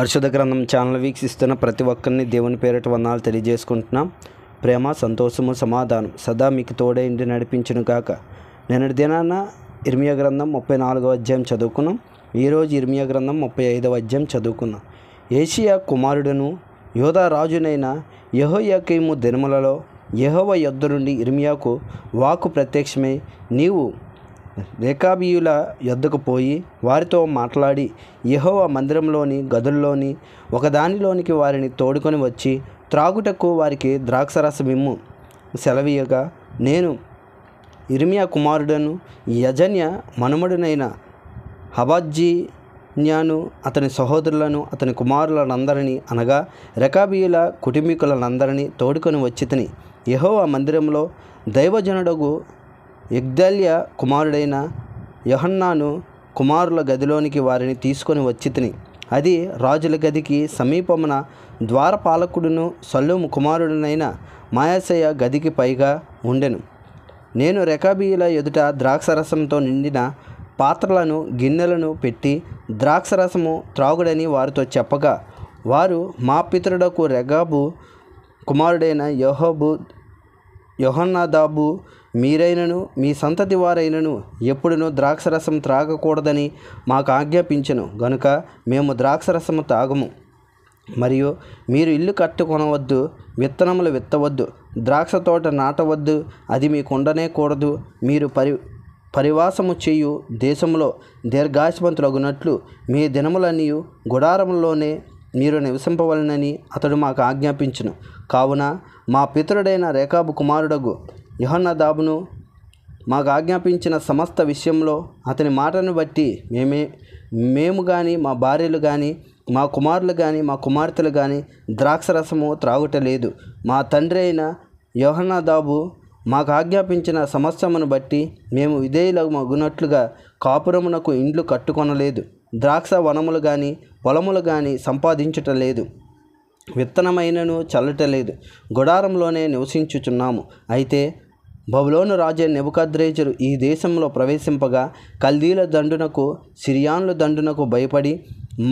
పరిశుద్ధ గ్రంథం ఛానల్ వీక్షిస్తున్న ప్రతి ఒక్కరిని దేవుని పేరిట వందనాలు తెలియజేసుకుంటున్నాం. ప్రేమ, సంతోషము, సమాధానం సదా మీకు తోడే ఇంటి నడిపించును కాక. నిన్నటి దినాన ఇర్మియా గ్రంథం 34వ అధ్యాయం చదువుకున్నాం. ఈరోజు ఇర్మియా గ్రంథం 35వ అధ్యాయం చదువుకున్నాం. ఏషియా కుమారుడును యోధా రాజునైన యెహోయాకీము దినములలో యెహోవా యొద్ద నుండి ఇర్మియాకు వాక్కు ప్రత్యక్షమై, నీవు రేకాబీయుల యొద్దకు పోయి వారితో మాట్లాడి యెహోవా మందిరంలోని గదుల్లోని ఒకదానిలోనికి వారిని తోడుకొని వచ్చి త్రాగుటకు వారికి ద్రాక్షరసమిమ్ము సెలవీయగా, నేను ఇర్మియా కుమారుడను యజన్య మనుమడునైన హబజ్జిన్యాను అతని సహోదరులను అతని కుమారులనందరినీ అనగా రెకాబీయుల కుటుంబీకులనందరినీ తోడుకొని వచ్చితిని. యెహోవా మందిరంలో దైవజనుడగు యగ్దల్య కుమారుడైన యోహన్నాను కుమారుల గదిలోనికి వారిని తీసుకొని వచ్చితిని. అది రాజుల గదికి సమీపమున ద్వారపాలకుడును సల్లూము కుమారుడునైన మాయాసయ గదికి పైగా ఉండెను. నేను రెకాబీయుల ఎదుట ద్రాక్షరసంతో నిండిన పాత్రలను గిన్నెలను పెట్టి ద్రాక్షరసము త్రాగుడని వారితో చెప్పగా, వారు మా పితరుడకు రెగాబు కుమారుడైన యెహోనాదాబు మీరైనను మీ సంతతి వారైనను ఎప్పుడునూ ద్రాక్షరసం త్రాగకూడదని మాకు ఆజ్ఞాపించెను గనుక మేము ద్రాక్షరసము తాగము. మరియు మీరు ఇల్లు కట్టుకొనవద్దు, విత్తనములు విత్తవద్దు, ద్రాక్ష తోట నాటవద్దు, అది మీకు ఉండనే కూడదు. మీరు పరివాసము చేయు దేశంలో దీర్ఘాయుష్మంతులగునట్లు మీ దినములన్నీ గుడారములోనే మీరు నివసింపవలనని అతడు మాకు ఆజ్ఞాపించును. కావున మా పితరుడైన రేకాబు కుమారుడగు యెహోనాదాబును మాకు ఆజ్ఞాపించిన సమస్త విషయంలో అతని మాటను బట్టి మేము కానీ మా భార్యలు కానీ మా కుమారులు కానీ మా కుమార్తెలు కానీ ద్రాక్షరసము త్రాగుటలేదు. మా తండ్రి అయిన యెహోనాదాబు మాకు ఆజ్ఞాపించిన సమస్తమును బట్టి మేము విధేయులమగునట్లుగా కాపురమునకు ఇండ్లు కట్టుకొనలేదు, ద్రాక్ష వనములు కానీ పొలములు కానీ సంపాదించుటలేదు, విత్తనమైనను చల్లటలేదు, గుడారంలోనే నివసించుచున్నాము. అయితే బబులోను రాజు నెబుకద్రెజరు ఈ దేశంలో ప్రవేశింపగా కల్దీల దండునకు సిరియానుల దండునకు భయపడి,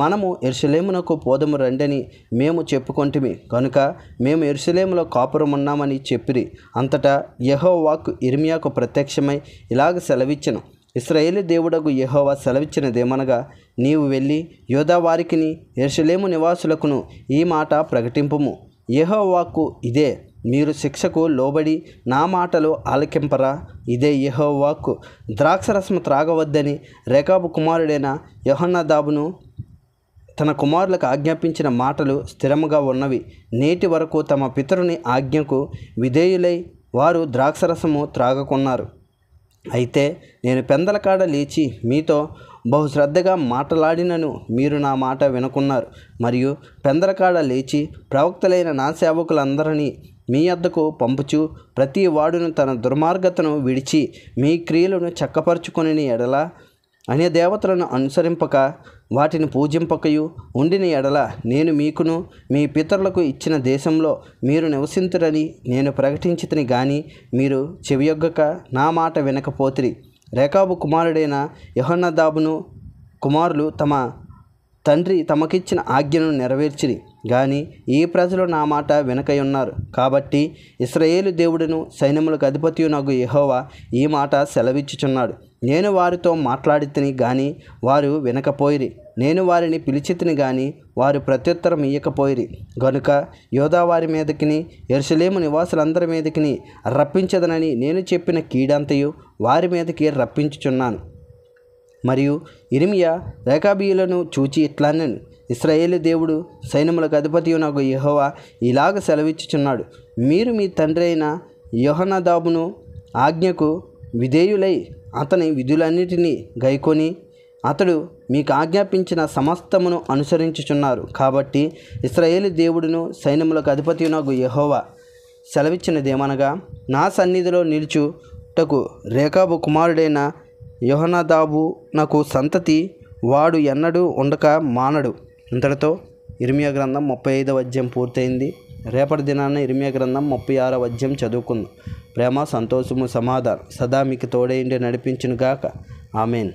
మనము యెరూషలేమునకు పోదము రండని మేము చెప్పుకొంటిమి కనుక మేము యెరూషలేములో కాపురమున్నామని చెప్పిరి. అంతటా యెహోవా వాక్కు ఇర్మియాకు ప్రత్యక్షమై ఇలాగ సెలవిచ్చెను. ఇశ్రాయేలు దేవుడగు యెహోవా సెలవిచ్చినదేమనగా, నీవు వెళ్ళి యూదా వారికిని యెరూషలేము నివాసులకును ఈ మాట ప్రకటింపుము. యెహోవా వాక్కు ఇదే, మీరు శిక్షకు లోబడి నా మాటలు ఆలకింపరా? ఇదే యెహోవా వాక్కు. ద్రాక్షరసము త్రాగవద్దని రేకాబు కుమారుడైన యెహోనాదాబును తన కుమారులకు ఆజ్ఞాపించిన మాటలు స్థిరముగా ఉన్నవి. నేటి వరకు తమ పితరుని ఆజ్ఞకు విధేయులై వారు ద్రాక్షరసము త్రాగకున్నారు. అయితే నేను పెందలకాడ లేచి మీతో బహుశ్రద్ధగా మాట్లాడినను మీరు నా మాట వినకున్నారు. మరియు పెందలకాడ లేచి ప్రవక్తలైన నా సేవకులందరినీ మీ యొద్దకు పంపుచు ప్రతి వాడును తన దుర్మార్గతను విడిచి మీ క్రియలను చక్కపరుచుకొనిన ఎడల అన్య దేవతలను అనుసరింపక వాటిని పూజింపకయు ఉండిన ఎడల నేను మీకును మీ పితరులకు ఇచ్చిన దేశంలో మీరు నివసింతురని నేను ప్రకటించితిని గాని మీరు చెవియొగ్గక నా మాట వినకపోతిరి. రేకాబు కుమారుడైన యెహోనాదాబును కుమారులు తమ తండ్రి తమకిచ్చిన ఆజ్ఞను నెరవేర్చిరి గాని ఈ ప్రజలు నా మాట వెనకయున్నారు. కాబట్టి ఇశ్రాయేలు దేవుడును సైన్యములకు అధిపతియునగు యెహోవా ఈ మాట సెలవిచ్చుచున్నాడు. నేను వారితో మాట్లాడితిని గాని వారు వినకపోయిరి, నేను వారిని పిలిచితిని గాని వారు ప్రత్యుత్తరం ఇయ్యకపోయిరి. గనుక యోధా వారి మీదకిని యెరూషలేము నివాసులందరి మీదకిని రప్పించదనని నేను చెప్పిన కీడంతయు వారి మీదకి రప్పించుచున్నాను. మరియు ఇర్మియా రేకాబీయులను చూచి ఇట్లనెను, ఇశ్రాయేలు దేవుడు సైన్యములకు అధిపతియునగు యెహోవా ఇలాగ సెలవిచ్చుచున్నాడు, మీరు మీ తండ్రి అయిన యెహోనాదాబును ఆజ్ఞకు విధేయులై అతని విధులన్నిటినీ గైకొని అతడు మీకు ఆజ్ఞాపించిన సమస్తమును అనుసరించుచున్నారు. కాబట్టి ఇశ్రాయేలు దేవుడును సైన్యములకు అధిపతియునగు యెహోవా సెలవిచ్చినదేమనగా, నా సన్నిధిలో నిలుచుటకు రేకాబు కుమారుడైన యెహోనాదాబు నాకు సంతతి వాడు ఎన్నడూ ఉండక మానడు. ఇంతటితో ఇర్మియా గ్రంథం 35వ అధ్యాయం పూర్తయింది. రేపటి దినాన ఇర్మియా గ్రంథం 36వ అధ్యాయం చదువుకుందాం. ప్రేమ, సంతోషము, సమాధానం సదా మీకు తోడైండి నడిపించును గాక. ఆమెన్.